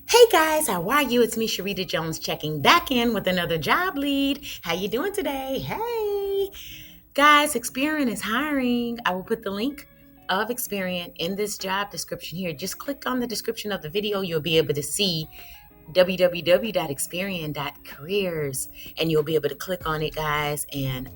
Hey guys, how are you? It's me, Sharita Jones, checking back in with another job lead. How you doing today? Hey guys, Experian is hiring. I will put the link of Experian in this job description here. Just click on the description of the video. You'll be able to see www.experian.careers, and you'll be able to click on it, guys, and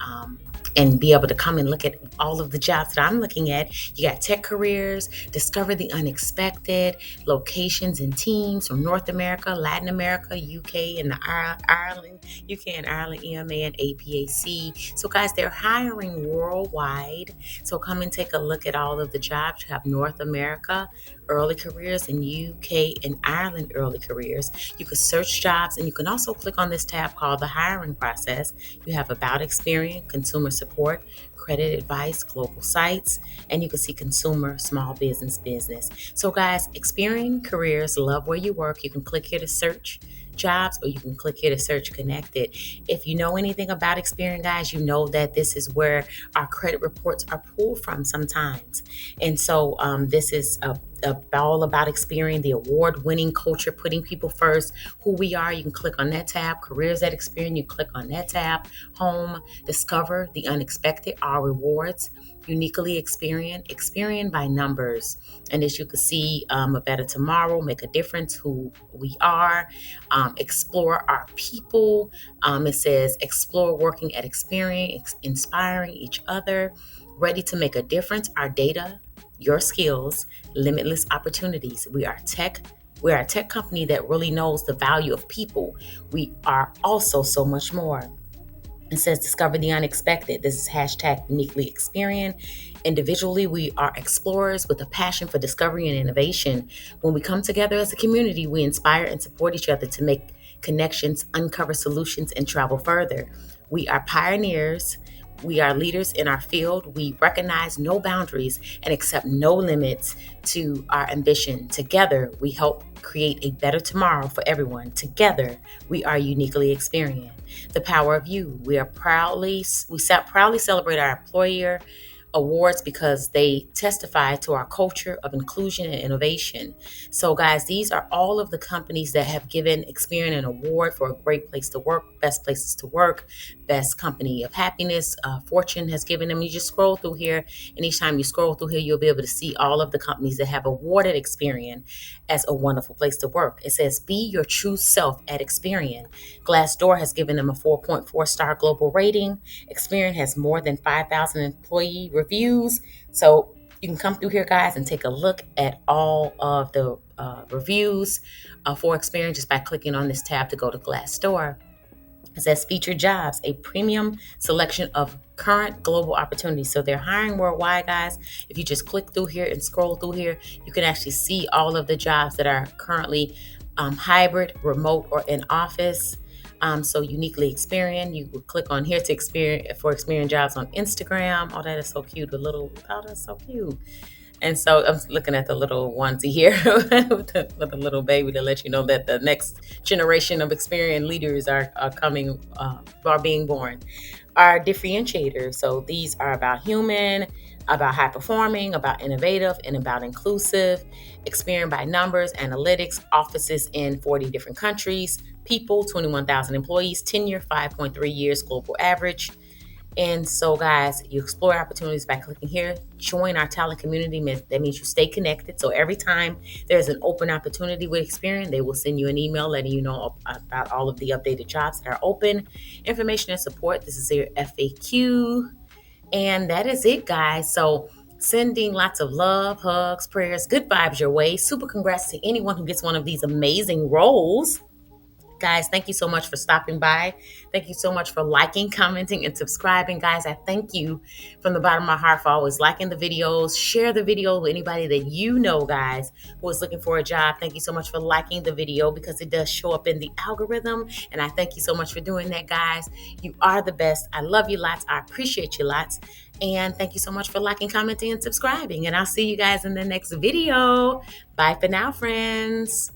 be able to come and look at all of the jobs that I'm looking at. You got tech careers, discover the unexpected, locations and teams from North America, Latin America, UK, and Ireland, UK and Ireland, EMA and APAC. So guys, they're hiring worldwide. So come and take a look at all of the jobs. You have North America early careers and UK and Ireland early careers. You can search jobs, and you can also click on this tab called the hiring process. You have about Experian, consumer support, credit advice, global sites, and you can see consumer, small business. So guys, Experian careers, love where you work. You can click here to search jobs, or you can click here to search connected. If you know anything about Experian, guys, you know that this is where our credit reports are pulled from sometimes. And so this is all about Experian, the award-winning culture, putting people first, who we are. You can click on that tab, careers at Experian. You click on that tab, home, discover the unexpected, our rewards, uniquely Experian by numbers. And as you can see, a better tomorrow, make a difference, who we are, explore our people. It says explore working at Experian, inspiring each other, ready to make a difference, our data, your skills, limitless opportunities. We are a tech company that really knows the value of people. We are also so much more. It says discover the unexpected. This is hashtag uniquely Experian. Individually, we are explorers with a passion for discovery and innovation. When we come together as a community, we inspire and support each other to make connections, uncover solutions, and travel further. We are pioneers. We are leaders in our field. We recognize no boundaries and accept no limits to our ambition. Together, we help create a better tomorrow for everyone. Together, we are uniquely Experian. The power of you. We proudly celebrate our employer awards because they testify to our culture of inclusion and innovation. So guys, these are all of the companies that have given Experian an award for a great place to work, best places to work, best company of happiness. Fortune has given them. You just scroll through here, and each time you scroll through here, you'll be able to see all of the companies that have awarded Experian as a wonderful place to work. It says, be your true self at Experian. Glassdoor has given them a 4.4 star global rating. Experian has more than 5,000 employee reviews. So you can come through here, guys, and take a look at all of the reviews for Experian just by clicking on this tab to go to Glassdoor. It says featured jobs, a premium selection of current global opportunities. So they're hiring worldwide, guys. If you just click through here and scroll through here, you can actually see all of the jobs that are currently hybrid, remote, or in office. So uniquely Experian, you would click on here to Experian jobs on Instagram. Oh, that is so cute. That's so cute. And so I'm looking at the little onesie here with the little baby to let you know that the next generation of Experian leaders are being born. Our differentiators. So these are about human, about high performing, about innovative, and about inclusive. Experian by numbers, analytics, offices in 40 different countries, people, 21,000 employees, tenure, 5.3 years, global average. And so, guys, you explore opportunities by clicking here. Join our talent community. That means you stay connected. So every time there's an open opportunity with Experian, they will send you an email letting you know about all of the updated jobs that are open. Information and support. This is your FAQ. And that is it, guys. So sending lots of love, hugs, prayers, good vibes your way. Super congrats to anyone who gets one of these amazing roles. Guys, thank you so much for stopping by. Thank you so much for liking, commenting, and subscribing. Guys, I thank you from the bottom of my heart for always liking the videos. Share the video with anybody that you know, guys, who is looking for a job. Thank you so much for liking the video because it does show up in the algorithm. And I thank you so much for doing that, guys. You are the best. I love you lots. I appreciate you lots. And thank you so much for liking, commenting, and subscribing. And I'll see you guys in the next video. Bye for now, friends.